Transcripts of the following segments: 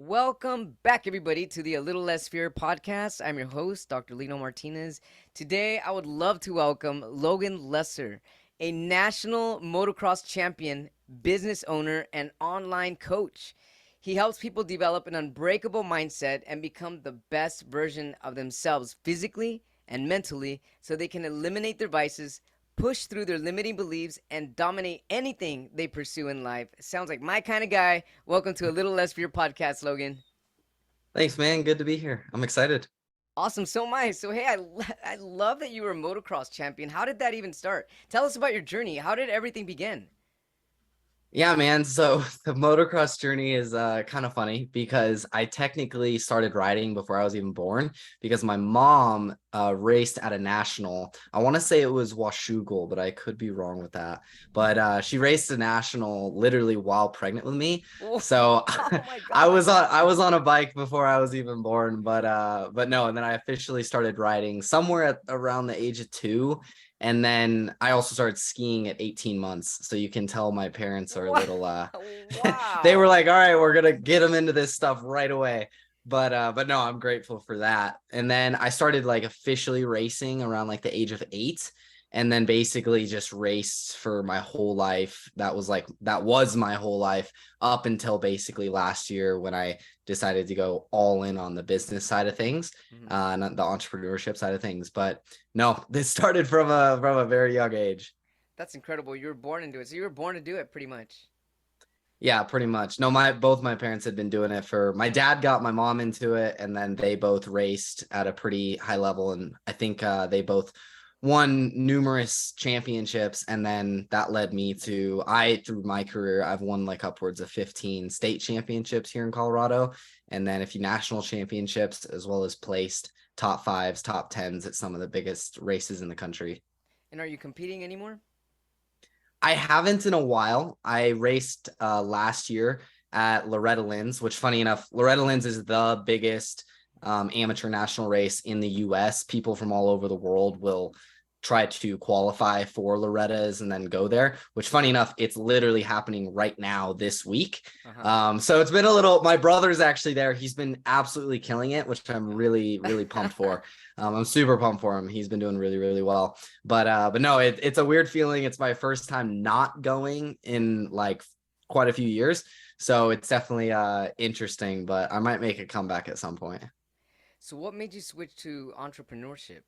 Welcome back, everybody, to the A Little Less Fear podcast. I'm your host, Dr. Lino Martinez. Today, I would love to welcome Logan Lessar, a national motocross champion, business owner, and online coach. He helps people develop an unbreakable mindset and become the best version of themselves physically and mentally so they can eliminate their vices, push through their limiting beliefs, and dominate anything they pursue in life. Sounds like my kind of guy. Welcome to A Little Less for Your podcast, Logan. Thanks, man. Good to be here. I'm excited. Awesome. So am I. So, hey, I love that you were a motocross champion. How did that even start? Tell us about your journey. How did everything begin? Yeah, man. So the motocross journey is kind of funny because I technically started riding before I was even born because my mom raced at a national. I want to say it was Washougal, but I could be wrong with that. But she raced a national literally while pregnant with me. Oh, So oh my I God. was on a bike before I was even born, but no, and then I officially started riding somewhere at around the age of 2. And then I also started skiing at 18 months. So you can tell my parents are a Wow. little they were Wow. like, all right, we're gonna get them into this stuff right away. But no, I'm grateful for that. And then I started like officially racing around like the age of 8, and then basically just raced for my whole life. That was my whole life up until basically last year when I decided to go all in on the business side of things, Mhm. not the entrepreneurship side of things. But no, this started from a very young age. That's incredible. You were born into it. So you were born to do it pretty much. Yeah, pretty much. No, my both my parents had been doing it for my dad got my mom into it, and then they both raced at a pretty high level. And I think they both won numerous championships. And then that led me to through my career, I've won like upwards of 15 state championships here in Colorado. And then a few national championships, as well as placed top fives, top tens at some of the biggest races in the country. And are you competing anymore? I haven't in a while. I raced last year at Loretta Lynn's, which funny enough, Loretta Lynn's is the biggest amateur national race in the US. People from all over the world will try to qualify for Loretta's and then go there, which funny enough, it's literally happening right now this week. Uh-huh. So it's been a little, my brother's actually there. He's been absolutely killing it, which I'm really, really pumped for. I'm super pumped for him. He's been doing really, really well. But no, it's a weird feeling. It's my first time not going in like quite a few years. So it's definitely interesting, but I might make a comeback at some point. So what made you switch to entrepreneurship?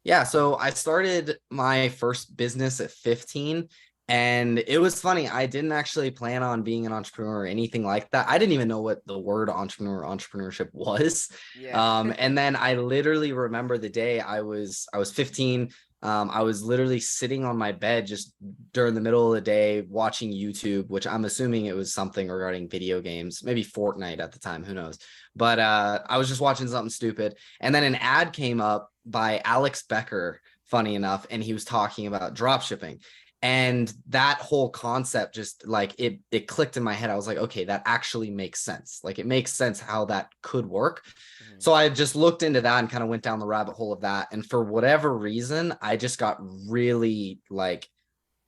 Yeah, so I started my first business at 15, and it was funny. I didn't actually plan on being an entrepreneur or anything like that. I didn't even know what the word entrepreneurship was. Yeah. And then I literally remember the day I was 15. I was literally sitting on my bed just during the middle of the day watching YouTube, which I'm assuming it was something regarding video games, maybe Fortnite at the time, who knows. But I was just watching something stupid, and then an ad came up by Alex Becker, funny enough, and he was talking about drop shipping. And that whole concept just like it clicked in my head. I was like, okay, that actually makes sense. Like it makes sense how that could work. Mhm. So I just looked into that and kind of went down the rabbit hole of that. And for whatever reason, I just got really like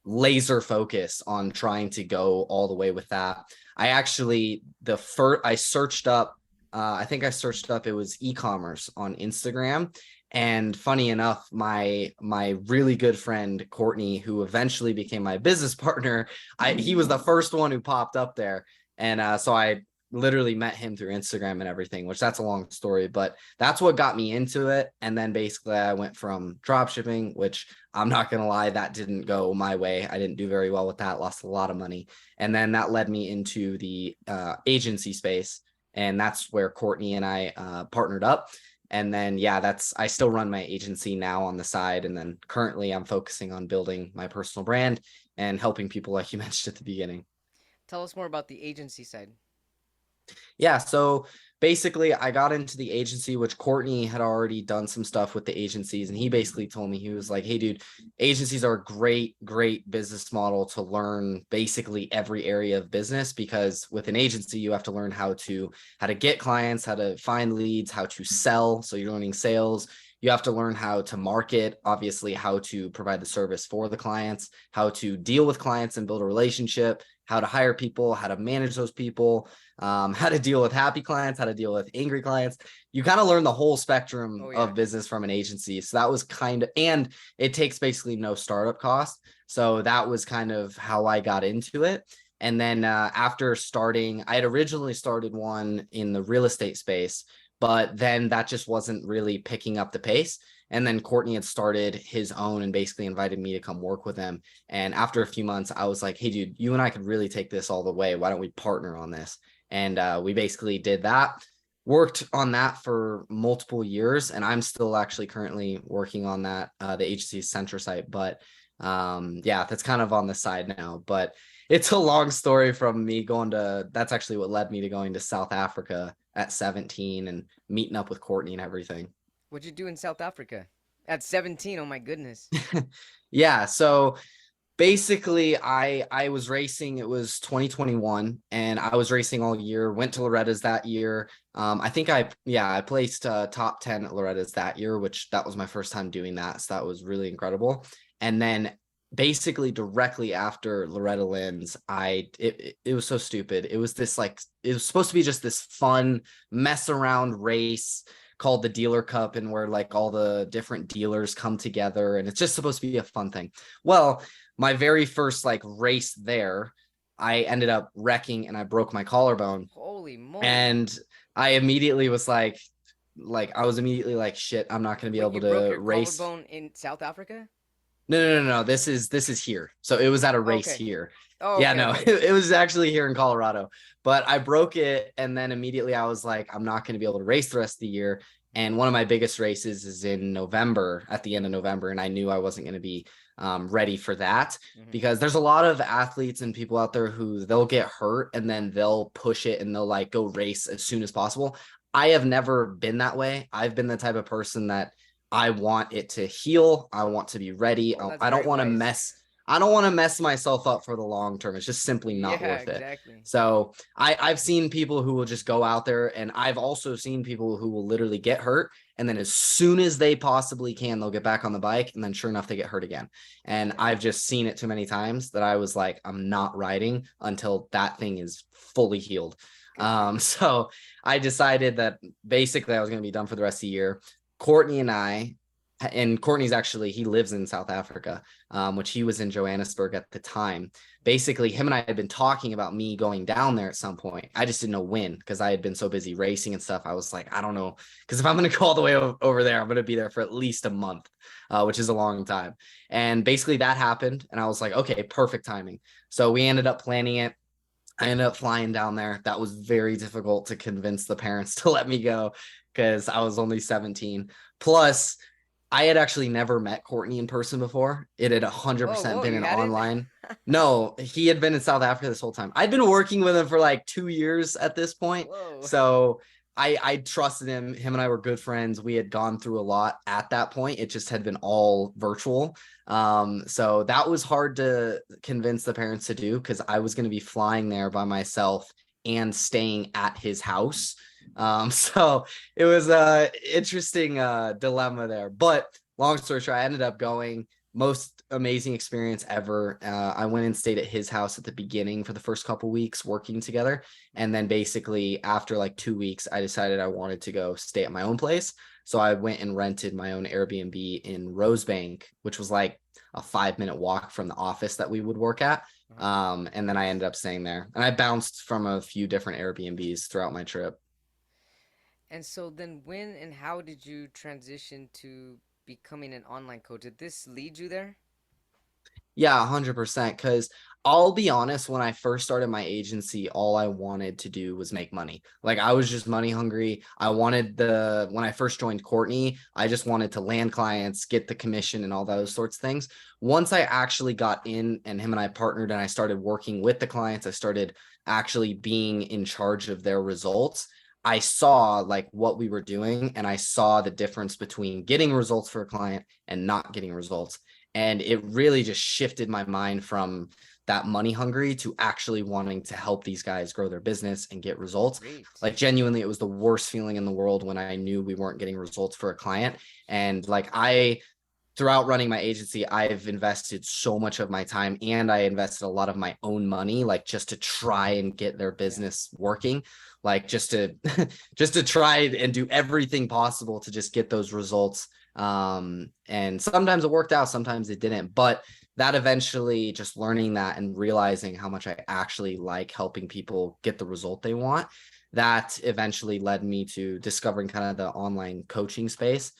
laser focused on trying to go all the way with that. I actually I searched up I think I searched up it was e-commerce on Instagram. And funny enough, my really good friend Courtney, who eventually became my business partner, he was the first one who popped up there. And so I literally met him through Instagram and everything, which that's a long story, but that's what got me into it. And then basically I went from drop shipping, which I'm not going to lie, that didn't go my way. I didn't do very well with that, lost a lot of money. And then that led me into the agency space. And that's where Courtney and I partnered up. And then, yeah, I still run my agency now on the side. And then currently I'm focusing on building my personal brand and helping people like you mentioned at the beginning. Tell us more about the agency side. Yeah, so basically I got into the agency, which Courtney had already done some stuff with the agencies. And he basically told me, he was like, hey, dude, agencies are a great business model to learn basically every area of business, because with an agency, you have to learn how to get clients, how to find leads, how to sell. So you're learning sales. You have to learn how to market, obviously, how to provide the service for the clients, how to deal with clients and build a relationship, how to hire people, how to manage those people, how to deal with happy clients, how to deal with angry clients. You kind of learn the whole spectrum Oh yeah. of business from an agency. So that was kind of, and it takes basically no startup cost. So that was kind of how I got into it. And then after starting, I had originally started one in the real estate space, but then that just wasn't really picking up the pace. And then Courtney had started his own and basically invited me to come work with him. And after a few months, I was like, hey, dude, you and I could really take this all the way. Why don't we partner on this? And we basically did that, worked on that for multiple years. And I'm still actually currently working on that, the agency Centra site. But yeah, that's kind of on the side now. But it's a long story from me going to, that's actually what led me to going to South Africa at 17 and meeting up with Courtney and everything. What'd you do in South Africa at 17? Oh my goodness. Yeah, so basically I was racing, it was 2021 and I was racing all year, went to Loretta's that year. I think I placed top 10 at Loretta's that year, which that was my first time doing that, so that was really incredible. And then basically directly after Loretta Lynn's, it was so stupid. It was this like, it was supposed to be just this fun mess around race called the Dealer Cup, and where like all the different dealers come together and it's just supposed to be a fun thing. Well, my very first like race there, I ended up wrecking and I broke my collarbone. Holy moly. And I immediately was I was immediately like, shit, I'm not going to be Wait, able you broke to your race. collarbone in South Africa? No. This is here. So it was at a race Okay. here. Oh, Yeah, okay, no, okay. it was actually here in Colorado. But I broke it, and then immediately I was like, I'm not going to be able to race the rest of the year. And one of my biggest races is in November, at the end of November, and I knew I wasn't going to be ready for that, Hmm. because there's a lot of athletes and people out there who they'll get hurt and then they'll push it and they'll like go race as soon as possible. I have never been that way. I've been the type of person that I want it to heal. I want to be ready. Well, that's I don't very want to wise. mess. I don't want to mess myself up for the long term. It's just simply not Yeah, worth it. exactly. So I've seen people who will just go out there, and I've also seen people who will literally get hurt, and then as soon as they possibly can, they'll get back on the bike, and then sure enough, they get hurt again. And Yeah. I've just seen it too many times that I was like, I'm not riding until that thing is fully healed. Good for you. So I decided that basically I was going to be done for the rest of the year. Courtney and Courtney's actually, he lives in South Africa, which he was in Johannesburg at the time. Basically, him and I had been talking about me going down there at some point. I just didn't know when, because I had been so busy racing and stuff. I was like, I don't know, because if I'm going to go all the way over there, I'm going to be there for at least a month, which is a long time. And basically that happened. And I was like, okay, perfect timing. So we ended up planning it. I ended up flying down there. That was very difficult to convince the parents to let me go, because I was only 17. Plus, I had actually never met Courtney in person before. It had Whoa, 100% whoa, been you an hadn't? online. No, he had been in South Africa this whole time. I'd been working with him for like 2 years at this point. Whoa. So I trusted him. Him and I were good friends. We had gone through a lot at that point. It just had been all virtual. So that was hard to convince the parents to do, because I was going to be flying there by myself and staying at his house. So it was a interesting dilemma there. But long story short, I ended up going. Most amazing experience ever. I went and stayed at his house at the beginning for the first couple weeks working together. And then basically after like 2 weeks, I decided I wanted to go stay at my own place. So I went and rented my own Airbnb in Rosebank, which was like a 5-minute walk from the office that we would work at. Uh-huh. And then I ended up staying there. And I bounced from a few different Airbnbs throughout my trip. And so then when and how did you transition to becoming an online coach? Did this lead you there? Yeah, 100%. Because I'll be honest, when I first started my agency, all I wanted to do was make money. Like I was just money hungry. When I first joined Courtney, I just wanted to land clients, get the commission and all those sorts of things. Once I actually got in and him and I partnered and I started working with the clients, I started actually being in charge of their results. I saw like what we were doing, and I saw the difference between getting results for a client and not getting results. And it really just shifted my mind from that money hungry to actually wanting to help these guys grow their business and get results. Great. Like genuinely, it was the worst feeling in the world when I knew we weren't getting results for a client. And like I throughout running my agency, I've invested so much of my time, and I invested a lot of my own money, like just to try and get their business working, like just to just to try and do everything possible to just get those results. And sometimes it worked out, sometimes it didn't, but that eventually, just learning that and realizing how much I actually like helping people get the result they want, that eventually led me to discovering kind of the online coaching space,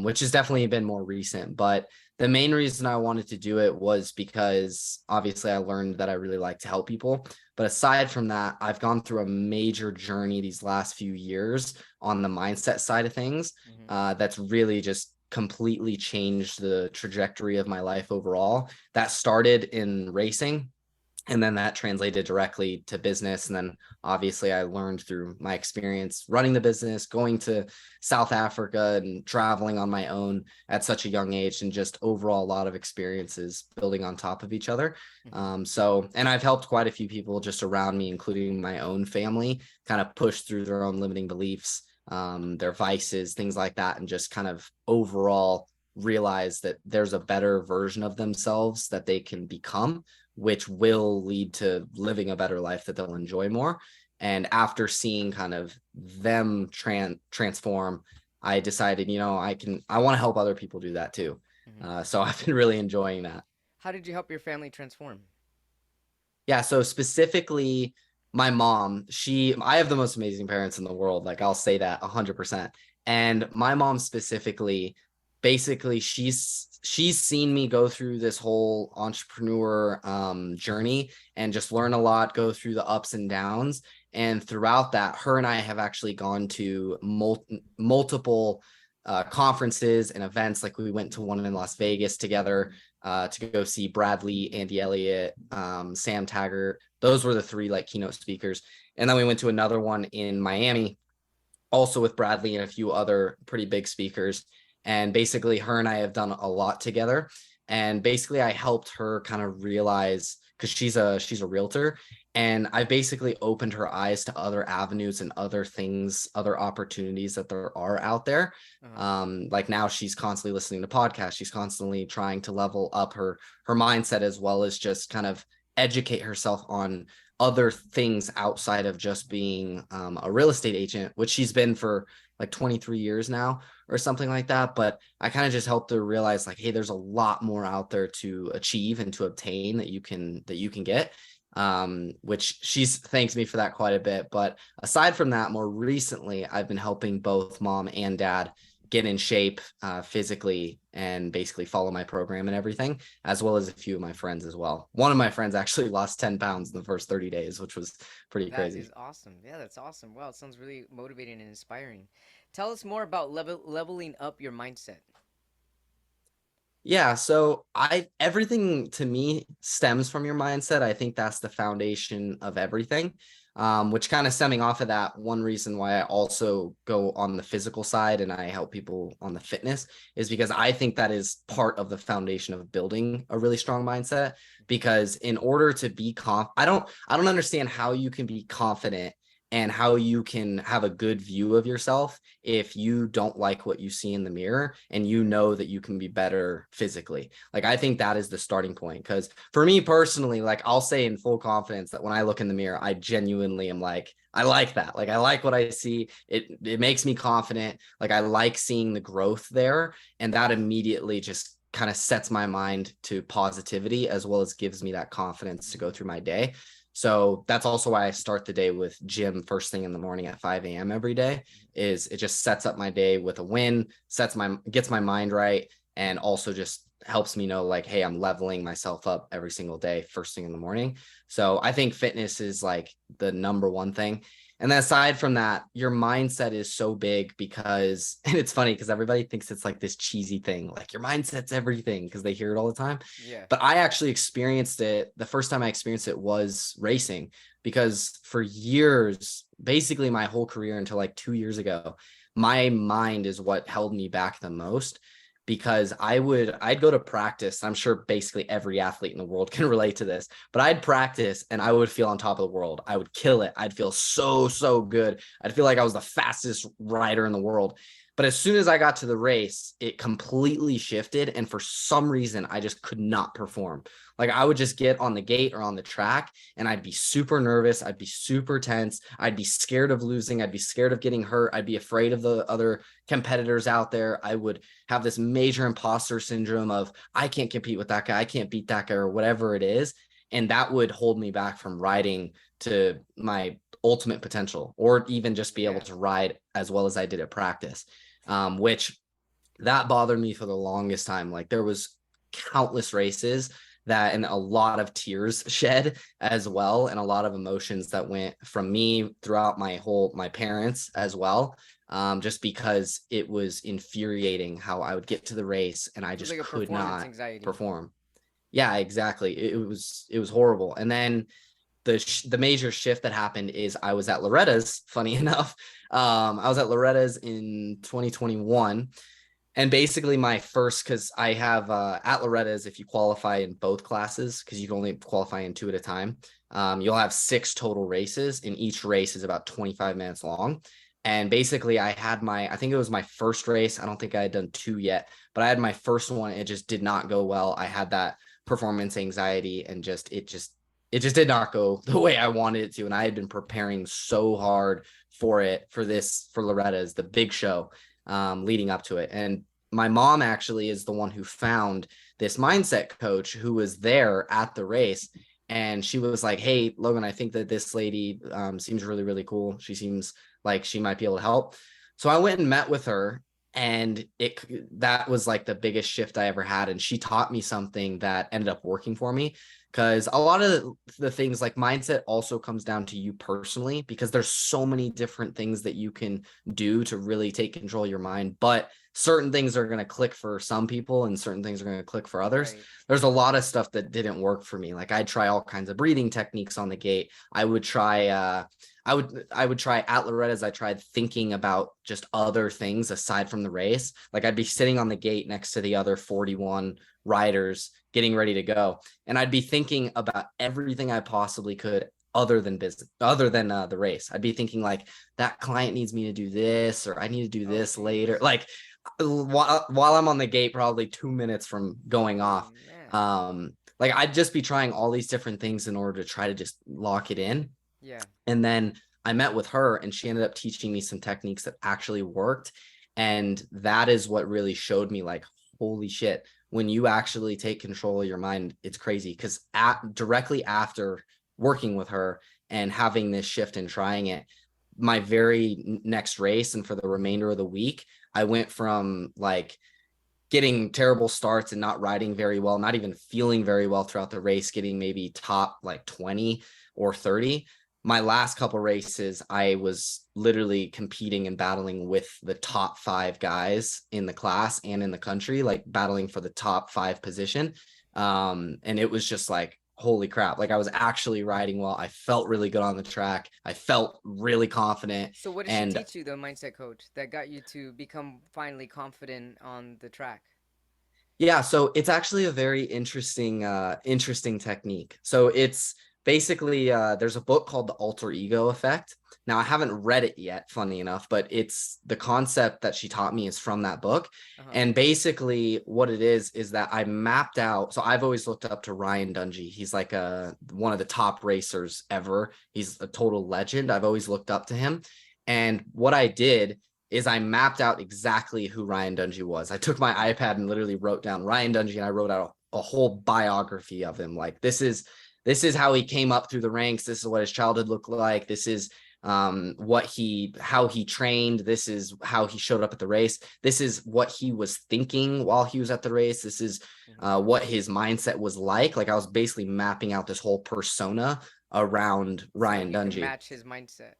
which has definitely been more recent. But the main reason I wanted to do it was because obviously I learned that I really like to help people. But aside from that, I've gone through a major journey these last few years on the mindset side of things, that's really just completely changed the trajectory of my life overall. That started in racing, and then that translated directly to business. And then obviously I learned through my experience running the business, going to South Africa and traveling on my own at such a young age, and just overall a lot of experiences building on top of each other. And I've helped quite a few people just around me, including my own family, kind of push through their own limiting beliefs, their vices, things like that, and just kind of overall realize that there's a better version of themselves that they can become, which will lead to living a better life that they'll enjoy more. And after seeing kind of them transform, I decided, I want to help other people do that too. So I've been really enjoying that. How did you help your family transform? Yeah. So specifically my mom, I have the most amazing parents in the world. Like, I'll say that 100%. And my mom specifically, basically she's seen me go through this whole entrepreneur journey and just learn a lot, go through the ups and downs. And throughout that, her and I have actually gone to multiple conferences and events. Like, we went to one in Las Vegas together to go see Bradley, Andy Elliott, Sam Taggart. Those were the three like keynote speakers. And then we went to another one in Miami, also with Bradley and a few other pretty big speakers. And basically her and I have done a lot together. And basically I helped her kind of realize, because she's a realtor, and I basically opened her eyes to other avenues and other things, other opportunities that there are out there. Like, now she's constantly listening to podcasts. She's constantly trying to level up her mindset, as well as just kind of educate herself on other things outside of just being a real estate agent, which she's been for like 23 years now or something like that. But I kind of just helped her realize, like, hey, there's a lot more out there to achieve and to obtain that you can get, which she's thanked me for that quite a bit. But aside from that, more recently, I've been helping both mom and dad get in shape physically and basically follow my program and everything, as well as a few of my friends as well. One of my friends actually lost 10 pounds in the first 30 days, which was pretty That crazy. is awesome. Yeah, that's awesome. Wow, it sounds really motivating and inspiring. Tell us more about leveling up your mindset. Yeah, so everything to me stems from your mindset. I think that's the foundation of everything. Which, kind of stemming off of that, one reason why I also go on the physical side and I help people on the fitness is because I think that is part of the foundation of building a really strong mindset. Because in order to be I don't understand how you can be confident and how you can have a good view of yourself if you don't like what you see in the mirror and you know that you can be better physically. Like, I think that is the starting point. Because for me personally, like, I'll say in full confidence that when I look in the mirror, I genuinely am like, I like that. Like, I like what I see. It makes me confident. Like, I like seeing the growth there. And that immediately just kind of sets my mind to positivity, as well as gives me that confidence to go through my day. So that's also why I start the day with gym first thing in the morning at 5 a.m. every day. Is it just sets up my day with a win, gets my mind right, and also just helps me know, like, hey, I'm leveling myself up every single day first thing in the morning. So I think fitness is like the number one thing. And then aside from that, your mindset is so big because, and it's funny because everybody thinks it's like this cheesy thing, like your mindset's everything, because they hear it all the time. Yeah. But I actually experienced it. The first time I experienced it was racing, because for years, basically my whole career until like 2 years ago, my mind is what held me back the most. Because I'd go to practice. I'm sure basically every athlete in the world can relate to this, but I'd practice and I would feel on top of the world. I would kill it. I'd feel so good. I'd feel like I was the fastest rider in the world. But as soon as I got to the race, it completely shifted. And for some reason, I just could not perform. Like I would just get on the gate or on the track and I'd be super nervous. I'd be super tense. I'd be scared of losing. I'd be scared of getting hurt. I'd be afraid of the other competitors out there. I would have this major imposter syndrome of, I can't compete with that guy. I can't beat that guy or whatever it is. And that would hold me back from riding to my ultimate potential, or even just be able to ride as well as I did at practice. Which that bothered me for the longest time. Like there was countless races that, and a lot of tears shed as well, and a lot of emotions that went from me throughout my parents as well. Just because it was infuriating how I would get to the race and I It's just like a could performance not anxiety. perform. Yeah, exactly. It was horrible. And then the major shift that happened is I was at Loretta's, funny enough. I was at Loretta's in 2021. And basically my first, because I have at Loretta's, if you qualify in both classes, because you can only qualify in 2 at a time, you'll have 6 total races, and each race is about 25 minutes long. And basically I think it was my first race. I don't think I had done 2 yet, but I had my first one. It just did not go well. I had that performance anxiety, and it just did not go the way I wanted it to. And I had been preparing so hard for Loretta's, the big show, leading up to it. And my mom actually is the one who found this mindset coach who was there at the race. And she was like, hey, Logan, I think that this lady seems really, really cool. She seems like she might be able to help. So I went and met with her, and that was like the biggest shift I ever had. And she taught me something that ended up working for me, because a lot of the things like mindset also comes down to you personally, because there's so many different things that you can do to really take control of your mind. But certain things are going to click for some people and certain things are going to click for others. Right. There's a lot of stuff that didn't work for me. Like I'd try all kinds of breathing techniques on the gate. I would try at Loretta's. I tried thinking about just other things aside from the race. Like I'd be sitting on the gate next to the other 41 riders getting ready to go, and I'd be thinking about everything I possibly could other than the race. I'd be thinking like, that client needs me to do this, or I need to do Oh, this later. geez. Like while I'm on the gate, probably 2 minutes from going Oh, off. man. Like I'd just be trying all these different things in order to try to just lock it in. Yeah. And then I met with her, and she ended up teaching me some techniques that actually worked. And that is what really showed me like, holy shit, when you actually take control of your mind, it's crazy. Because directly after working with her and having this shift and trying it, my very next race and for the remainder of the week, I went from like getting terrible starts and not riding very well, not even feeling very well throughout the race, getting maybe top like 20 or 30. My last couple races, I was literally competing and battling with the top 5 guys in the class and in the country, like battling for the top 5 position. And it was just like, holy crap. Like I was actually riding well. I felt really good on the track. I felt really confident. So what did she And teach you, the mindset coach, that got you to become finally confident on the track? yeah, so it's actually a very interesting technique. So it's basically there's a book called The Alter Ego Effect. Now I haven't read it yet, funny enough, but it's the concept that she taught me is from that book. Uh-huh. And basically what it is that I mapped out. So I've always looked up to Ryan Dungey. He's like one of the top racers ever. He's a total legend. I've always looked up to him. And what I did is I mapped out exactly who Ryan Dungey was. I took my iPad and literally wrote down Ryan Dungey, and I wrote out a whole biography of him. Like this is how he came up through the ranks. This is what his childhood looked like. This is how he trained. This is how he showed up at the race. This is what he was thinking while he was at the race. This is Mm-hmm. what his mindset was like. Like I was basically mapping out this whole persona around So Ryan you can Dungey. match his mindset.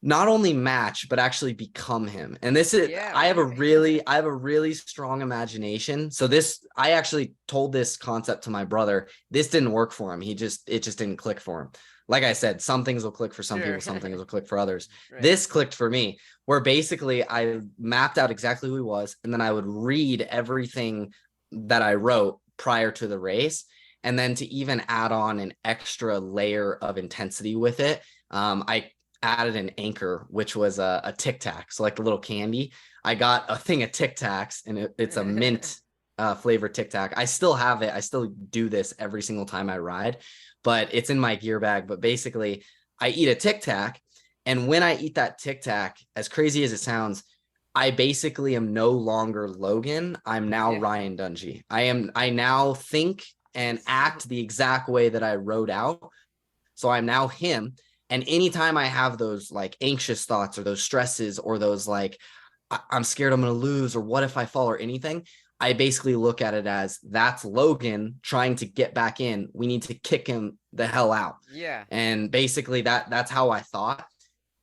Not only match but actually become him. And this is Yeah, I have a right. really strong imagination. So this, I actually told this concept to my brother. This didn't work for him. It just didn't click for him. Like I said, some things will click for some Sure. people, some things will click for others. Right. This clicked for me, where basically I mapped out exactly who he was, and then I would read everything that I wrote prior to the race, and then to even add on an extra layer of intensity with it. I added an anchor, which was a Tic Tac, so like a little candy. I got a thing of Tic Tacs, and it's a mint flavored Tic Tac. I still have it. I still do this every single time I ride, but it's in my gear bag. But basically, I eat a Tic Tac, and when I eat that Tic Tac, as crazy as it sounds, I basically am no longer Logan. I'm now Yeah. Ryan Dungey. I now think and act the exact way that I wrote out. So I'm now him. And anytime I have those like anxious thoughts or those stresses or those like, I'm scared I'm going to lose or what if I fall or anything, I basically look at it as that's Logan trying to get back in. We need to kick him the hell out. Yeah. And basically that's how I thought.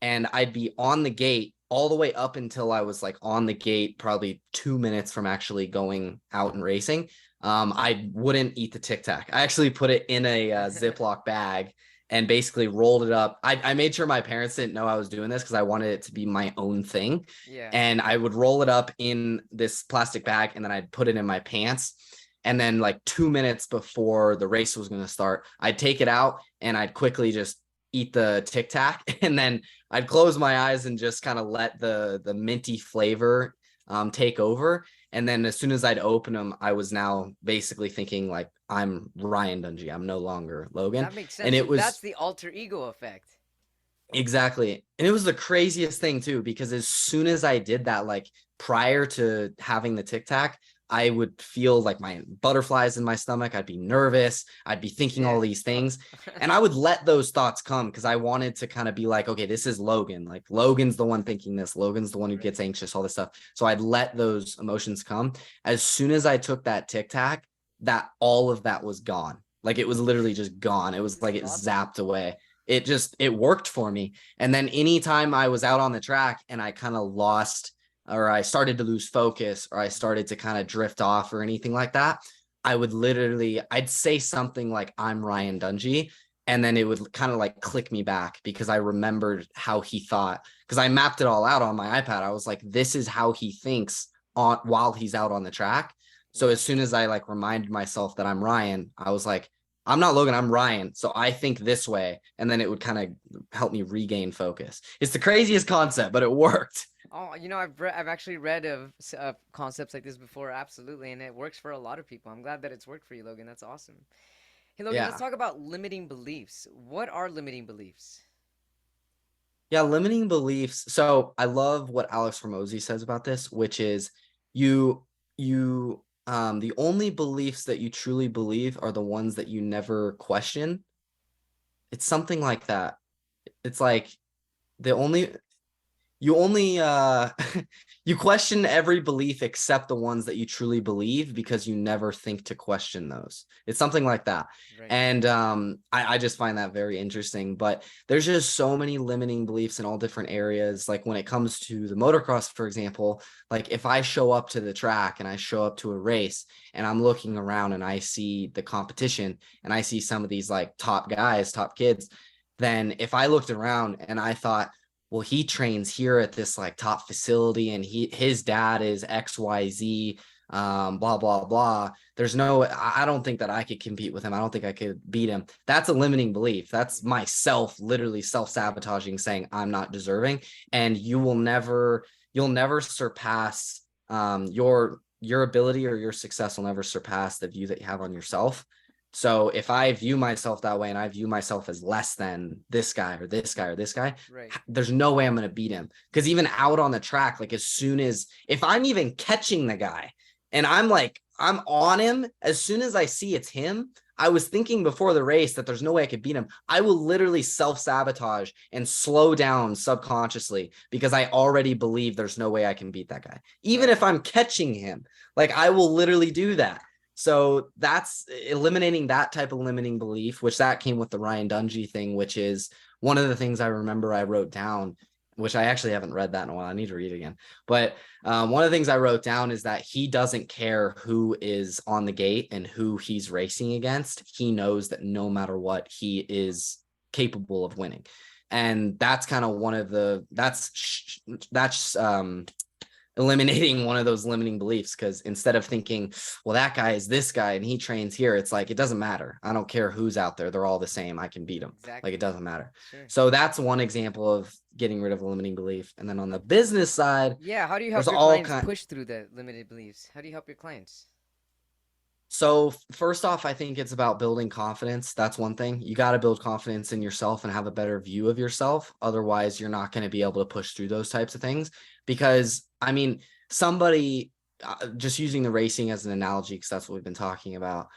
And I'd be on the gate all the way up until I was like on the gate, probably 2 minutes from actually going out and racing. I wouldn't eat the Tic Tac. I actually put it in a Ziploc bag and basically rolled it up. I made sure my parents didn't know I was doing this because I wanted it to be my own thing. Yeah. And I would roll it up in this plastic bag and then I'd put it in my pants. And then like 2 minutes before the race was going to start, I'd take it out and I'd quickly just eat the Tic Tac. And then I'd close my eyes and just kind of let the minty flavor take over. And then as soon as I'd open them, I was now basically thinking like, I'm Ryan Dungey. I'm no longer Logan. That makes And sense. So it that's was the alter ego effect. exactly. And it was the craziest thing too, because as soon as I did that, like prior to having the Tic Tac, I would feel like my butterflies in my stomach. I'd be nervous. I'd be thinking all Yeah. these things. And I would let those thoughts come because I wanted to kind of be like, okay, this is Logan. Like Logan's the one thinking this. Logan's the one who Right. gets anxious, all this stuff. So I'd let those emotions come. As soon as I took that Tic Tac, that all of that was gone. Like it was literally just gone. It was like That's it awesome. zapped away. It worked for me. And then anytime I was out on the track and I kind of lost or I started to lose focus or I started to kind of drift off or anything like that, I'd say something like, I'm Ryan Dungey. And then it would kind of like click me back because I remembered how he thought, because I mapped it all out on my iPad. I was like, this is how he thinks while he's out on the track. So Yeah. as soon as I like reminded myself that I'm Ryan, I was like, I'm not Logan, I'm Ryan. So I think this way. And then it would kind of help me regain focus. It's the craziest concept, but it worked. Oh, I've actually read of concepts like this before, absolutely, and it works for a lot of people. I'm glad that it's worked for you, Logan. That's awesome. Hey, Logan, let's Yeah. talk about limiting beliefs. What are limiting beliefs? Yeah. Limiting beliefs. So I love what Alex Ramosi says about this, which is you, the only beliefs that you truly believe are the ones that you never question. It's something like that. It's like the only you only you question every belief except the ones that you truly believe because you never think to question those. It's something like that. Right. And I just find that very interesting. But there's just so many limiting beliefs in all different areas. Like when it comes to the motocross, for example, like if I show up to the track and I show up to a race and I'm looking around and I see the competition and I see some of these like top guys, top kids, then if I looked around and I thought, well, he trains here at this like top facility and his dad is XYZ, blah, blah, blah. I don't think that I could compete with him. I don't think I could beat him. That's a limiting belief. That's myself literally self-sabotaging, saying I'm not deserving. And you'll never surpass your ability, or your success will never surpass the view that you have on yourself. So if I view myself that way and I view myself as less than this guy or this guy or this guy, Right. there's no way I'm going to beat him. Because even out on the track, like as soon as, if I'm even catching the guy and I'm on him, as soon as I see it's him, I was thinking before the race that there's no way I could beat him. I will literally self-sabotage and slow down subconsciously because I already believe there's no way I can beat that guy. Even Right. if I'm catching him, like I will literally do that. So that's eliminating that type of limiting belief, which that came with the Ryan Dungey thing, which is one of the things I remember I wrote down, which I actually haven't read that in a while. I need to read it again. But one of the things I wrote down is that he doesn't care who is on the gate and who he's racing against. He knows that no matter what, he is capable of winning. And that's kind of one of the, that's eliminating one of those limiting beliefs. Because instead of thinking, well, that guy is this guy and he trains here, it's like, it doesn't matter. I don't care who's out there. They're all the same. I can beat them. Like, it Exactly. doesn't matter. Sure. So that's one example of getting rid of a limiting belief. And then on the business side, Yeah, how do you there's help your all clients kind. push through the limited beliefs? How do you help your clients? So first off, I think it's about building confidence. That's one thing. You got to build confidence in yourself and have a better view of yourself. Otherwise, you're not going to be able to push through those types of things. Because I mean, somebody, just using the racing as an analogy, because that's what we've been talking about.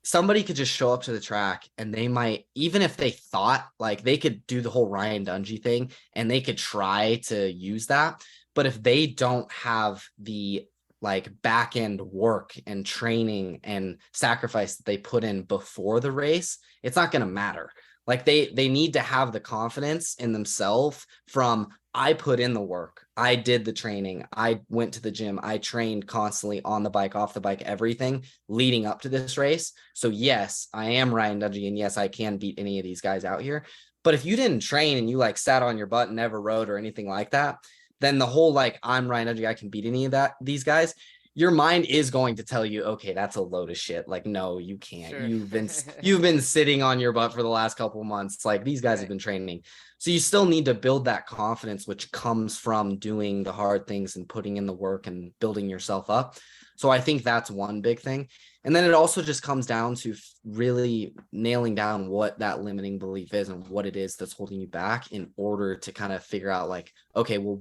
Somebody could just show up to the track and they might, even if they thought like they could do the whole Ryan Dungey thing and they could try to use that. But if they don't have the like back end work and training and sacrifice that they put in before the race, it's not going to matter. Like they need to have the confidence in themselves from, I put in the work, I did the training, I went to the gym, I trained constantly on the bike, off the bike, everything leading up to this race. So yes, I am Ryan Dungey, and yes, I can beat any of these guys out here. But if you didn't train and you like sat on your butt and never rode or anything like that, then the whole like, I'm Ryan Dungey, I can beat any of these guys, your mind is going to tell you, okay, that's a load of shit. Like, no, you can't. Sure. You've been sitting on your butt for the last couple of months. Like, these guys have Right. been training. So you still need to build that confidence, which comes from doing the hard things and putting in the work and building yourself up. So I think that's one big thing. And then it also just comes down to really nailing down what that limiting belief is and what it is that's holding you back, in order to kind of figure out like, okay, well,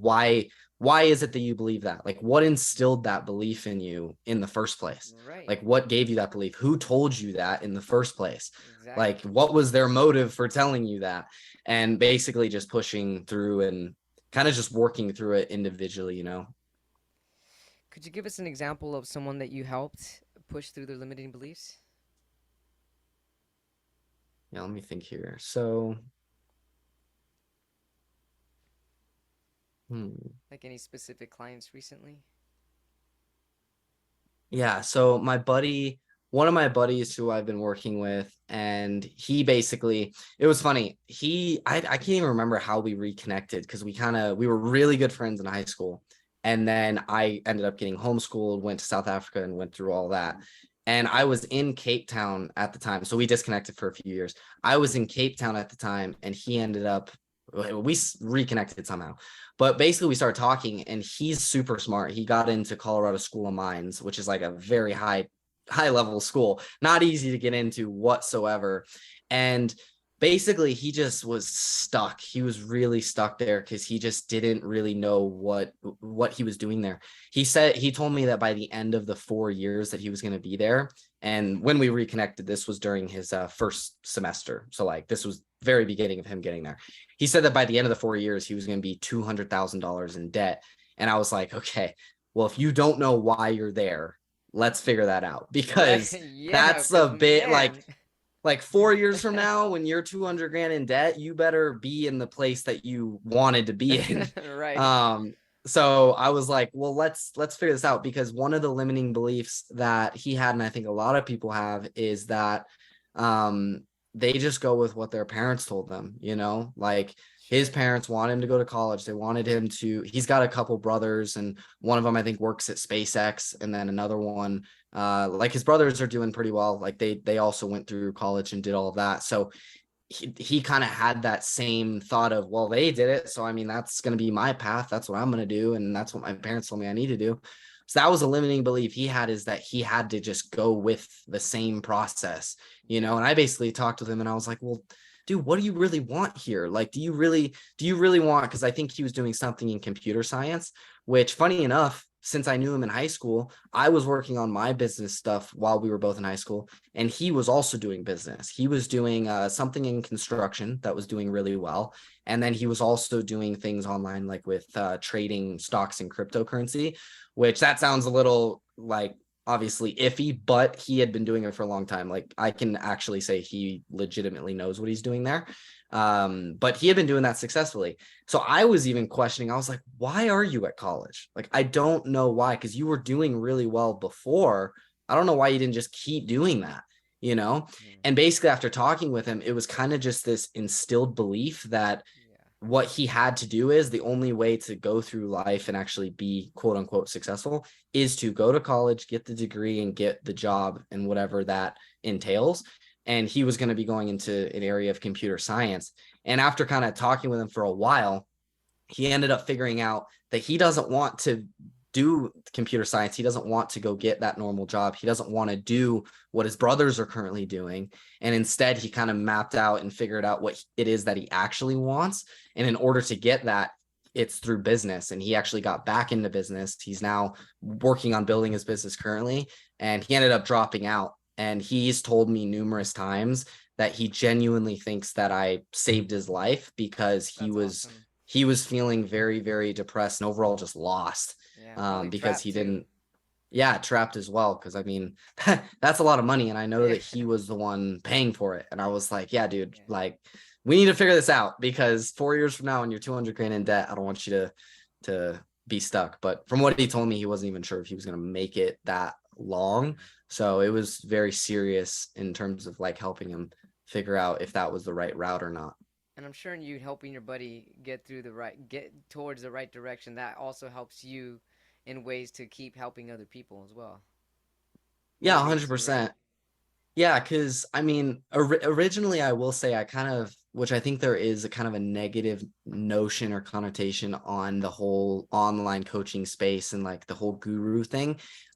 why is it that you believe that? Like, what instilled that belief in you in the first place? Right. Like, what gave you that belief? Who told you that in the first place? Like, Exactly. what was their motive for telling you that? And basically just pushing through and kind of just working through it individually. Could you give us an example of someone that you helped push through their limiting beliefs? Yeah, let me think here. So, Like any specific clients recently? yeah. So one of my buddies who I've been working with, and he basically, it was funny. I can't even remember how we reconnected, because we were really good friends in high school. And then I ended up getting homeschooled, went to South Africa and went through all that. And I was in Cape Town at the time. So we disconnected for a few years. I was in Cape Town at the time, and he ended up, we reconnected somehow. But basically, we started talking, and he's super smart. He got into Colorado School of Mines, which is like a very high level school, not easy to get into whatsoever. And basically, he just was stuck. He was really stuck there because he just didn't really know what he was doing there. He told me that by the end of the 4 years that he was going to be there, and when we reconnected, this was during his first semester. So like, this was very beginning of him getting there. He said that by the end of the 4 years, he was going to be $200,000 in debt. And I was like, okay, well, if you don't know why you're there, let's figure that out, Right. because Yeah, that's a because bit man. like 4 years from now, when you're 200 grand in debt, you better be in the place that you wanted to be in. Right. Um, so I was like, well, let's figure this out, because one of the limiting beliefs that he had, and I think a lot of people have, is that um they just go with what their parents told them. Like, his Sure. parents want him to go to college. They wanted him to, he's got a couple brothers, and one of them I think works at SpaceX, and then another one, like, his brothers are doing pretty well. Like, they also went through college and did all of that. So he kind of had that same thought of, well, they did it, so I mean, that's going to be my path, that's what I'm going to do, and that's what my parents told me I need to do. So that was a limiting belief he had, is that he had to just go with the same process. Yeah. And I basically talked with him, and I was like, well, dude, what do you really want here? Like, do you really want, because I think he was doing something in computer science, which, funny enough, since I knew him in high school, I was working on my business stuff while we were both in high school, and he was also doing business. He was doing something in construction that was doing really well, and then he was also doing things online, like with trading stocks and cryptocurrency, which, that sounds a little like, obviously iffy, but he had been doing it for a long time. Like, I can actually say he legitimately knows what he's doing there. But he had been doing that successfully. So I was even questioning, I was like, why are you at college? Like, I don't know why, because you were doing really well before. I don't know why you didn't just keep doing that. Yeah. And basically, after talking with him, it was kind of just this instilled belief that Yeah. what he had to do is the only way to go through life and actually be quote unquote successful is to go to college, get the degree, and get the job and whatever that entails. And he was going to be going into an area of computer science. And after kind of talking with him for a while, he ended up figuring out that he doesn't want to do computer science. He doesn't want to go get that normal job. He doesn't want to do what his brothers are currently doing. And instead, he kind of mapped out and figured out what it is that he actually wants. And in order to get that, it's through business. And he actually got back into business. He's now working on building his business currently. And he ended up dropping out. And he's told me numerous times that he genuinely thinks that I saved his life because That's awesome. he was feeling very, very depressed and overall just lost, Yeah, probably because trapped he too. didn't, yeah, trapped as well. Cause I mean, that's a lot of money. And I know Yeah, that he was the one paying for it. And I was like, yeah, dude, yeah, like we need to figure this out because 4 years from now, when you're 200 grand in debt, I don't want you to be stuck. But from what he told me, he wasn't even sure if he was going to make it that long. So it was very serious in terms of like helping him figure out if that was the right route or not. and I'm sure in you helping your buddy get towards the right direction, that also helps you in ways to keep helping other people as well. Yeah, Motivates you, right? 100%. Yeah, because I mean, originally, I will say I kind of, which I think there is a kind of a negative notion or connotation on the whole online coaching space and like the whole guru thing. Yeah.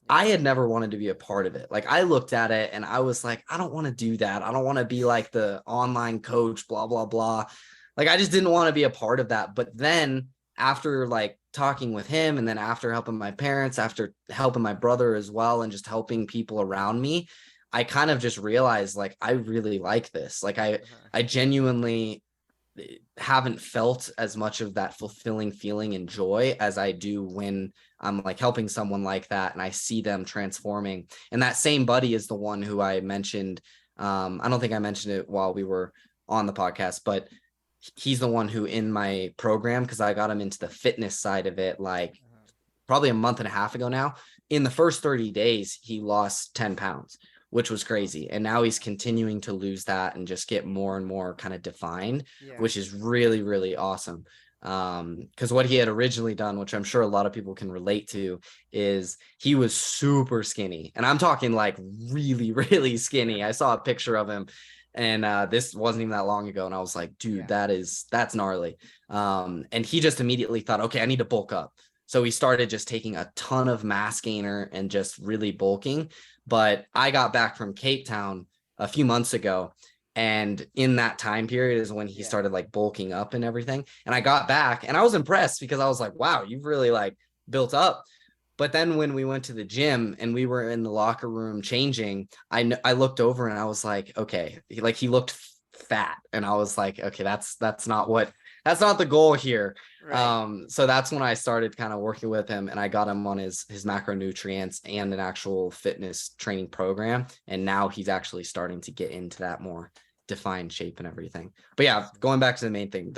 I had never wanted to be a part of it. Like I looked at it and I was like, I don't want to do that. I don't want to be like the online coach, blah, blah, blah. Like I just didn't want to be a part of that. But then after like talking with him and then after helping my parents, after helping my brother as well, and just helping people around me, I kind of just realized like I really like this. Like Uh-huh. I genuinely haven't felt as much of that fulfilling feeling and joy as I do when I'm like helping someone like that and I see them transforming. And that same buddy is the one who I mentioned. I don't think I mentioned it while we were on the podcast, but he's the one who in my program, because I got him into the fitness side of it like Uh-huh. probably a month and a half ago now. In the first 30 days, he lost 10 pounds, which was Wow. crazy. And now he's continuing to lose that and just get more and more kind of defined, Yeah. which is really, really awesome. Because what he had originally done, which I'm sure a lot of people can relate to, is he was super skinny. And I'm talking like really, really skinny. I saw a picture of him and this wasn't even that long ago. And I was like, dude, Yeah. that's gnarly. And he just immediately thought, okay, I need to bulk up. So he started just taking a ton of mass gainer and just really bulking. But I got back from Cape Town a few months ago. And in that time period is when he Yeah. started like bulking up and everything. And I got back and I was impressed because I was like, wow, you've really like built up. But then when we went to the gym and we were in the locker room changing, I looked over and I was like, okay, like he looked fat. And I was like, okay, that's not the goal here. Right. So that's when I started kind of working with him and I got him on his macronutrients and an actual fitness training program. And now he's actually starting to get into that more defined shape and everything. But yeah, Awesome. going back to the main thing,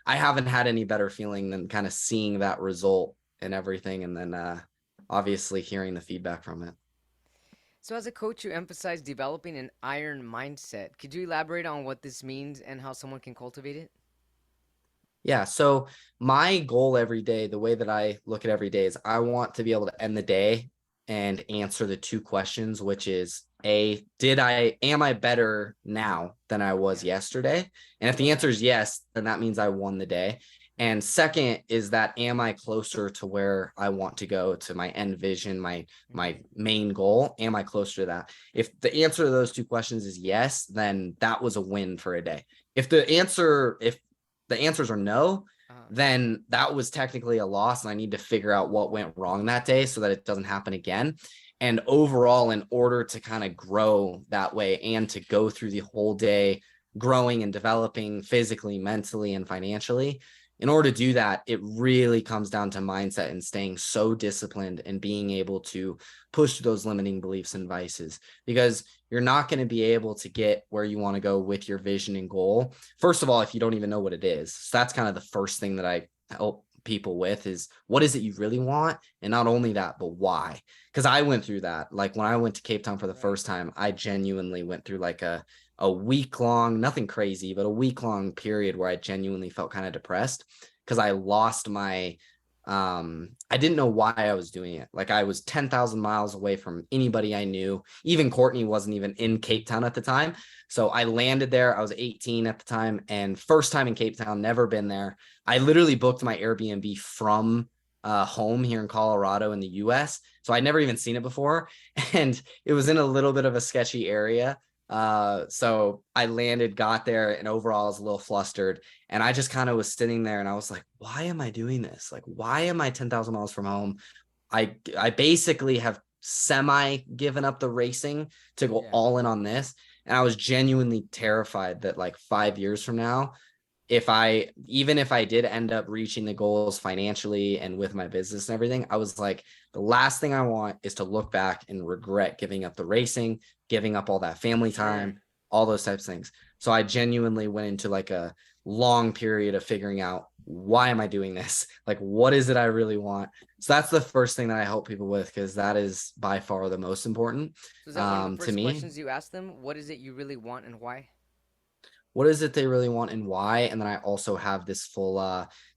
I haven't had any better feeling than kind of seeing that result and everything. And then obviously hearing the feedback from it. So, as a coach, you emphasize developing an iron mindset. Could you elaborate on what this means and how someone can cultivate it? Yeah. So my goal every day, the way that I look at every day is I want to be able to end the day and answer the two questions, which is am I better now than I was Yeah. yesterday? And if the answer is yes, then that means I won the day. And second is that am I closer to where I want to go to my end vision, my Hmm. main goal? Am I closer to that? If the answer to those two questions is yes, then that was a win for a day. If the answers are no, Uh-huh. then that was technically a loss. And I need to figure out what went wrong that day so that it doesn't happen again. And overall, in order to kind of grow that way and to go through the whole day growing and developing physically, mentally, and financially, in order to do that, it really comes down to mindset and staying so disciplined and being able to push those limiting beliefs and vices because you're not going to be able to get where you want to go with your vision and goal. First of all, if you don't even know what it is. So that's kind of the first thing that I help people with is what is it you really want? And not only that, but why? Because I went through that. Like when I went to Cape Town for the Right. first time, I genuinely went through like a week long, nothing crazy, but a week long period where I genuinely felt kind of depressed because I lost my I didn't know why I was doing it. Like I was 10,000 miles away from anybody I knew. Even Courtney wasn't even in Cape Town at the time. So I landed there. I was 18 at the time and first time in Cape Town, never been there. I literally booked my Airbnb from home here in Colorado in the US. So I'd never even seen it before. And it was in a little bit of a sketchy area. So I landed, got there, and overall I was a little flustered. And I just kind of was sitting there and I was like, why am I doing this? Like, why am I 10,000 miles from home? I basically have semi given up the racing to go Yeah. all in on this. And I was genuinely terrified that like 5 years from now, even if I did end up reaching the goals financially and with my business and everything, I was like, the last thing I want is to look back and regret giving up the racing, giving up all that family Sure. time, all those types of things. So I genuinely went into like a long period of figuring out, why am I doing this? Like, what is it I really want? So that's the first thing that I help people with, because that is by far the most important So is that one of the to first me. questions you ask them? What is it you really want and why? What is it they really want and why? And then I also have this full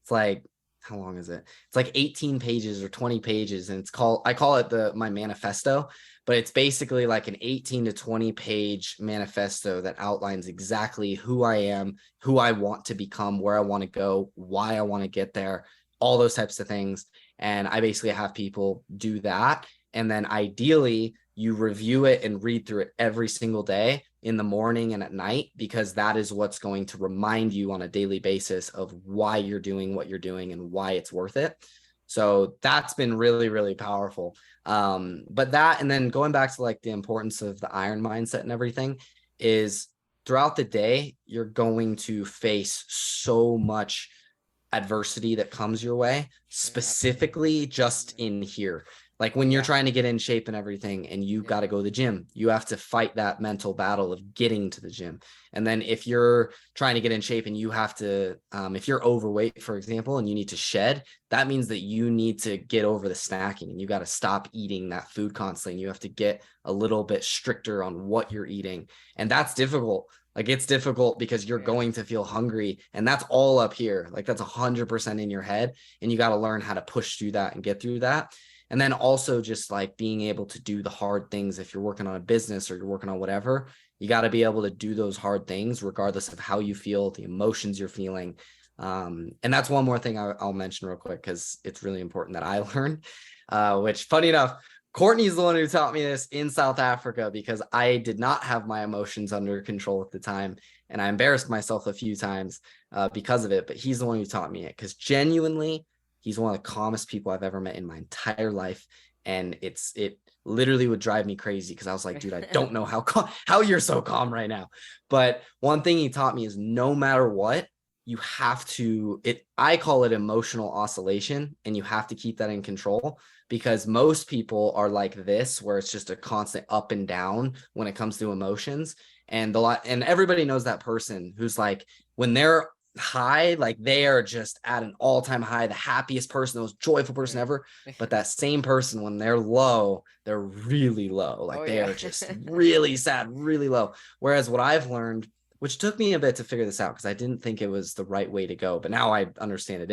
it's like, how long is it? It's like 18 pages or 20 pages, and I call it my manifesto, but it's basically like an 18 to 20 page manifesto that outlines exactly who I am, who I want to become, where I want to go, why I want to get there, all those types of things. And I basically have people do that, and then ideally you review it and read through it every single day in the morning and at night, because that is what's going to remind you on a daily basis of why you're doing what you're doing and why it's worth it. So that's been really, really powerful. But that, and then going back to like the importance of the iron mindset and everything, is throughout the day, you're going to face so much adversity that comes your way, specifically just Absolutely. in here. Like when you're Yeah. trying to get in shape and everything, and you Yeah. got to go to the gym, you have to fight that mental battle of getting to the gym. And then if you're trying to get in shape and you have to, if you're overweight, for example, and you need to shed, that means that you need to get over the snacking and you got to stop eating that food constantly. And you have to get a little bit stricter on what you're eating. And that's difficult. Like it's difficult because you're Yeah. going to feel hungry, and that's all up here. Like that's 100% in your head, and you got to learn how to push through that and get through that. And then also just like being able to do the hard things. If you're working on a business or you're working on whatever, you got to be able to do those hard things regardless of how you feel, the emotions you're feeling. And that's one more thing I'll mention real quick, because it's really important that I learned, which funny enough, Courtney's the one who taught me this in South Africa, because I did not have my emotions under control at the time. And I embarrassed myself a few times because of it. But he's the one who taught me it, because genuinely, he's one of the calmest people I've ever met in my entire life. And it literally would drive me crazy, because I was like, dude, I don't know how you're so calm right now. But one thing he taught me is no matter what, you have to, I call it emotional oscillation, and you have to keep that in control, because most people are like this, where it's just a constant up and down when it comes to emotions. And everybody knows that person who's like, when they're high, like they are just at an all-time high, the happiest person, the most joyful person Sure. ever. But that same person, when they're low, they're really low. Oh Like they yeah. are just really sad, really low. Whereas what I've learned, which took me a bit to figure this out, because I didn't think it was the right way to go, but now I understand it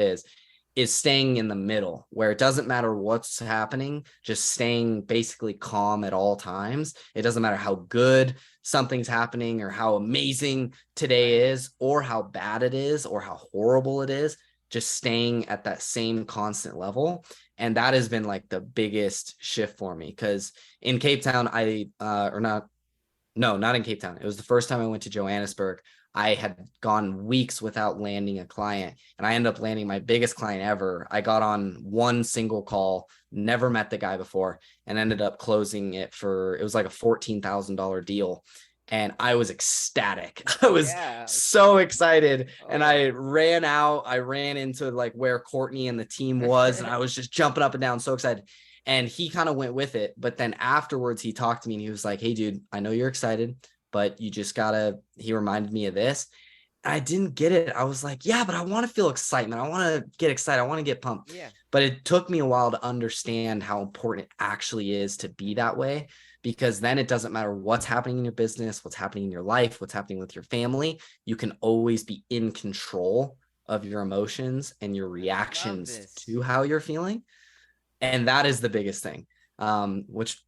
is staying in the middle, where it doesn't matter what's happening, just staying basically calm at all times. It doesn't matter how good something's happening or how amazing today Right. is or how bad it is or how horrible it is, just staying at that same constant level. And that has been like the biggest shift for me, because in Cape Town, or not, no, not in Cape Town. It was the first time I went to Johannesburg. I had gone weeks without landing a client, and I ended up landing my biggest client ever. I got on one single call, never met the guy before, and ended up closing it it was like a $14,000 deal. And I was ecstatic. I was Yeah. so excited. Oh And yeah. I ran out. I ran into like where Courtney and the team was, and I was just jumping up and down, so excited. And he kind of went with it. But then afterwards, he talked to me and he was like, hey, dude, I know you're excited, but you just gotta, he reminded me of this. I didn't get it. I was like, yeah, but I want to feel excitement. I want to get excited. I want to get pumped. Yeah. But it took me a while to understand how important it actually is to be that way. because then it doesn't matter what's happening in your business, what's happening in your life, what's happening with your family. You can always be in control of your emotions and your I love reactions this. to how you're feeling. And that is the biggest thing. Which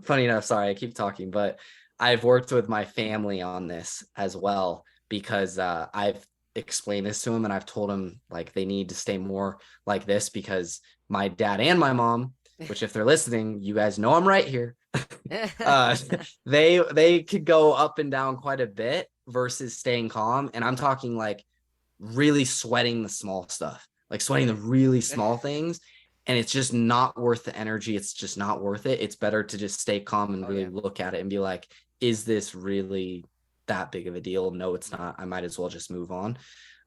funny enough, sorry, I keep talking, but I've worked with my family on this as well, because I've explained this to them, and I've told them like they need to stay more like this, because my dad and my mom, which if they're listening, you guys know I'm right here. uh they could go up and down quite a bit versus staying calm. And I'm talking like really sweating the small stuff, like sweating the really small things. And it's just not worth the energy. It's just not worth it. It's better to just stay calm and Oh really yeah. look at it and be like, is this really that big of a deal? No, it's not. I might as well just move on.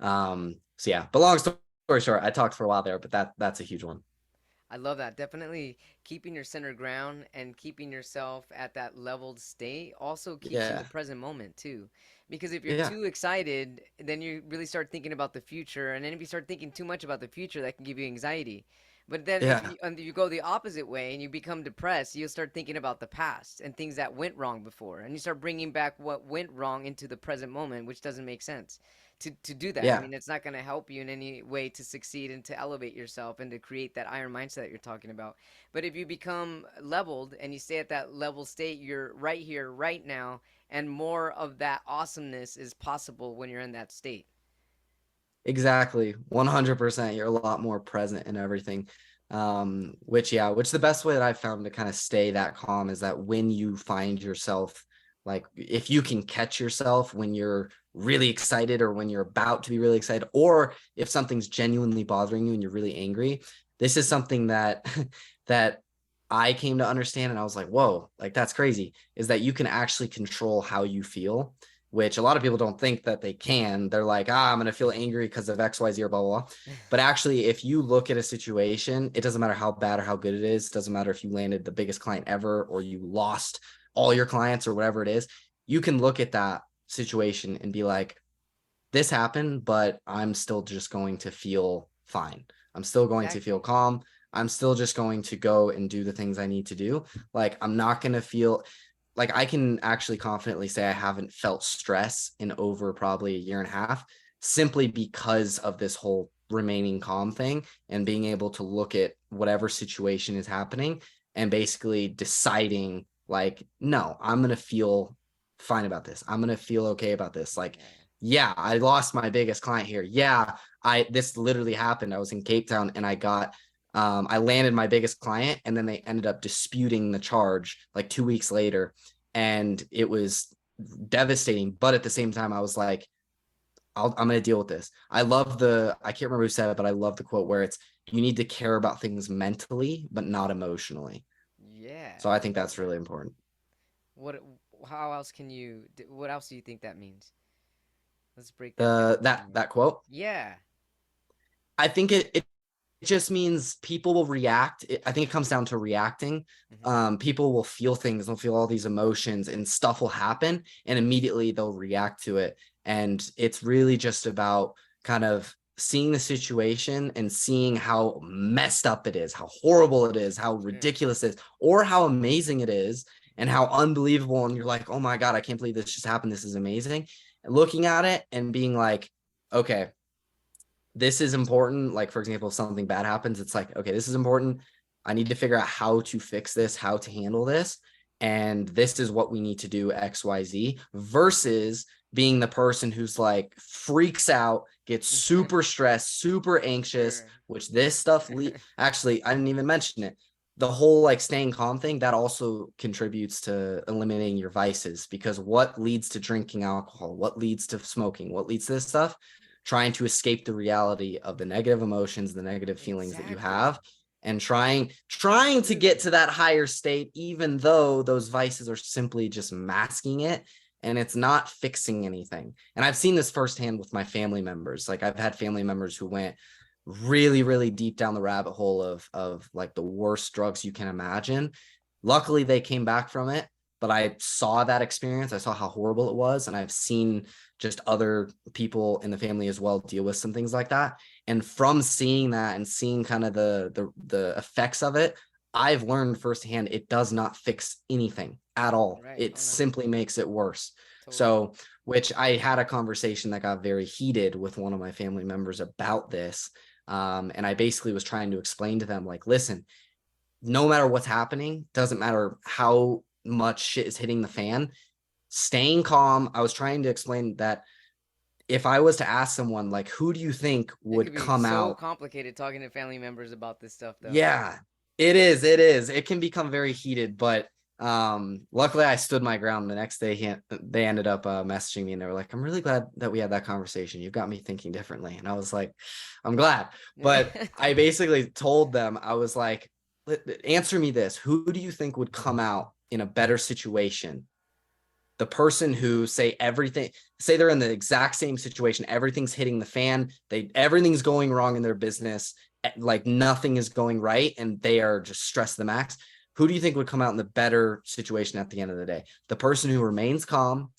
So yeah, but long story short, I talked for a while there, but that's a huge one. I love that. Definitely keeping your center ground and keeping yourself at that leveled state also keeps you in the Yeah. present moment too. Because if you're Yeah. too excited, then you really start thinking about the future, and then if you start thinking too much about the future, that can give you anxiety. But then if Yeah. you and you go the opposite way and you become depressed, you'll start thinking about the past and things that went wrong before, and you start bringing back what went wrong into the present moment, which doesn't make sense to do that. I Yeah. mean, it's not going to help you in any way to succeed and to elevate yourself and to create that iron mindset that you're talking about. But if you become leveled and you stay at that level state, you're right here, right now, and more of that awesomeness is possible when you're in that state. Exactly. 100%. You're a lot more present in everything. Which the best way that I've found to kind of stay that calm is that when you find yourself, like if you can catch yourself when you're really excited, or when you're about to be really excited, or if something's genuinely bothering you and you're really angry. This is something that that I came to understand, and I was like, whoa, like that's crazy, is that you can actually control how you feel, which a lot of people don't think that they can. They're like, I'm going to feel angry because of XYZ or blah, blah, blah. But actually, if you look at a situation, it doesn't matter how bad or how good it is. It doesn't matter if you landed the biggest client ever or you lost all your clients or whatever it is. You can look at that situation and be like, this happened, but I'm still just going to feel fine. I'm still going to feel Exactly. calm. I'm still just going to go and do the things I need to do. Like, I'm not going to feel like, I can actually confidently say I haven't felt stress in over probably a year and a half, simply because of this whole remaining calm thing and being able to look at whatever situation is happening and basically deciding like, no, I'm going to feel fine about this. I'm going to feel okay about this. Like, Yeah. yeah, I lost my biggest client here. Yeah, this literally happened. I was in Cape Town and I landed my biggest client, and then they ended up disputing the charge like 2 weeks later. And it was devastating. But at the same time, I was like, I'm going to deal with this. I can't remember who said it, but I love the quote where it's, you need to care about things mentally, but not emotionally. Yeah, So I I think love that's really that. important. What? How else can you? What else do you think that means? Let's break that down The a little that more. that quote, Yeah. I think it just means people will react. I think it comes down to reacting. Hmm. People will feel things, they'll feel all these emotions, and stuff will happen, and immediately they'll react to it. And it's really just about kind of seeing the situation and seeing how messed up it is, how horrible it is, how Sure. ridiculous it is, or how amazing it is, and how unbelievable. And you're like, oh my God, I can't believe this just happened. This is amazing. And looking at it and being like, okay, this is important. Like, for example, if something bad happens, it's like, okay, this is important. I need to figure out how to fix this, how to handle this. And this is what we need to do, XYZ, versus being the person who's like freaks out, gets super stressed, super anxious, Sure. which this stuff actually, I didn't even mention it. The whole like staying calm thing, that also contributes to eliminating your vices, because what leads to drinking alcohol, what leads to smoking, what leads to this stuff, trying to escape the reality of the negative emotions, the negative feelings that you Exactly. have, and trying to get to that higher state, even though those vices are simply just masking it, and it's not fixing anything. And I've seen this firsthand with my family members. Like, I've had family members who went really, really deep down the rabbit hole of like the worst drugs you can imagine. Luckily, they came back from it, but I saw that experience. I saw how horrible it was. And I've seen just other people in the family as well deal with some things like that. And from seeing that and seeing kind of the effects of it, I've learned firsthand it does not fix anything at all. Right. It Oh no. simply makes it worse. Totally. So, which I had a conversation that got very heated with one of my family members about this. And I basically was trying to explain to them, like, listen, no matter what's happening, doesn't matter how much shit is hitting the fan, staying calm. I was trying to explain that if I was to ask someone, like, who do you think It could would be come so out? complicated talking to family members about this stuff, though. Yeah, it is. It is. It can become very heated, but luckily I stood my ground. The next day they ended up messaging me and they were like, I'm really glad that we had that conversation. You got me thinking differently. And I was like, I'm glad. But I basically told them, I was like, answer me this. Who do you think would come out in a better situation? The person who say they're in the exact same situation, everything's hitting the fan, everything's going wrong in their business, like nothing is going right, and they are just stressed to the max. Who do you think would come out in the better situation at the end of the day? The person who remains calm,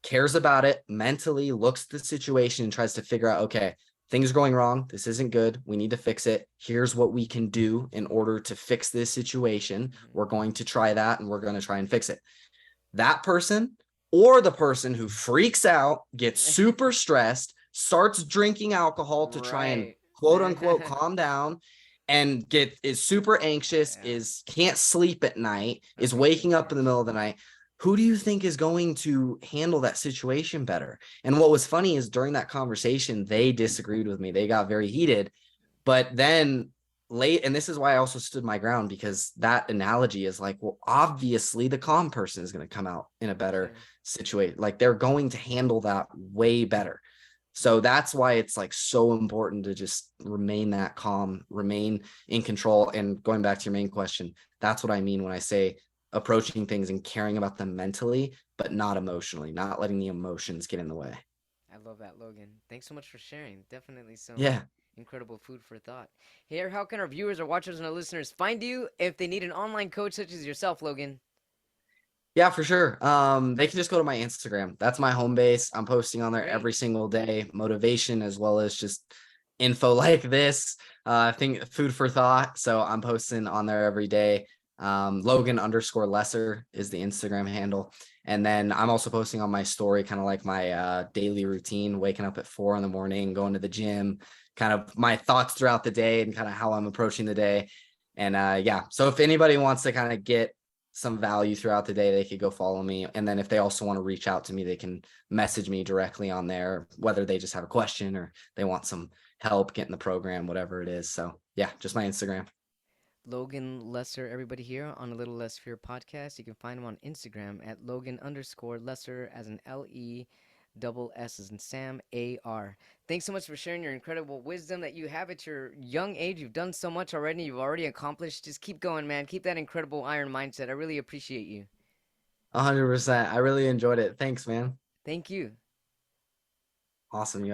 cares about it mentally, looks at the situation and tries to figure out, okay, things are going wrong, this isn't good, we need to fix it, here's what we can do in order to fix this situation, we're going to try that and we're going to try and fix it. That person, or the person who freaks out, gets super stressed, starts drinking alcohol to try and Right. quote unquote calm down, and is super anxious, Yeah. is can't sleep at night, That is makes sense. waking up in the middle of the night. Who do you think is going to handle that situation better? And what was funny is during that conversation, they disagreed with me. They got very heated. But then late, and this is why I also stood my ground, because that analogy is like, well, obviously the calm person is going to come out in a better Sure. situation. Like they're going to handle that way better. So that's why it's like so important to just remain that calm, remain in control. And going back to your main question, that's what I mean when I say approaching things and caring about them mentally, but not emotionally, not letting the emotions get in the way. I love that, Logan. Thanks so much for sharing. Definitely some Yeah. incredible food for thought. Here, how can our viewers, our watchers, and our listeners find you if they need an online coach such as yourself, Logan? Yeah, for sure. They can just go to my Instagram. That's my home base. I'm posting on there Great. every single day, motivation as well as just info like this. I think food for thought. So I'm posting on there every day. Logan_Lessar is the Instagram handle. And then I'm also posting on my story, kind of like my daily routine, waking up at 4 a.m, going to the gym, kind of my thoughts throughout the day and kind of how I'm approaching the day. And yeah, so if anybody wants to kind of get some value throughout the day, they could go follow me. And then if they also want to reach out to me, they can message me directly on there, whether they just have a question or they want some help getting the program, whatever it is. So yeah, just my Instagram. Logan Lesser, everybody here on a Little Less Fear podcast. You can find him on Instagram at Logan_Lesser as an LE double S as in Sam AR. Thanks so much for sharing your incredible wisdom that you have at your young age. You've done so much already. You've already accomplished. Just keep going, man. Keep that incredible iron mindset. I really appreciate you. 100%. I really enjoyed it. Thanks, man. Thank you. Awesome.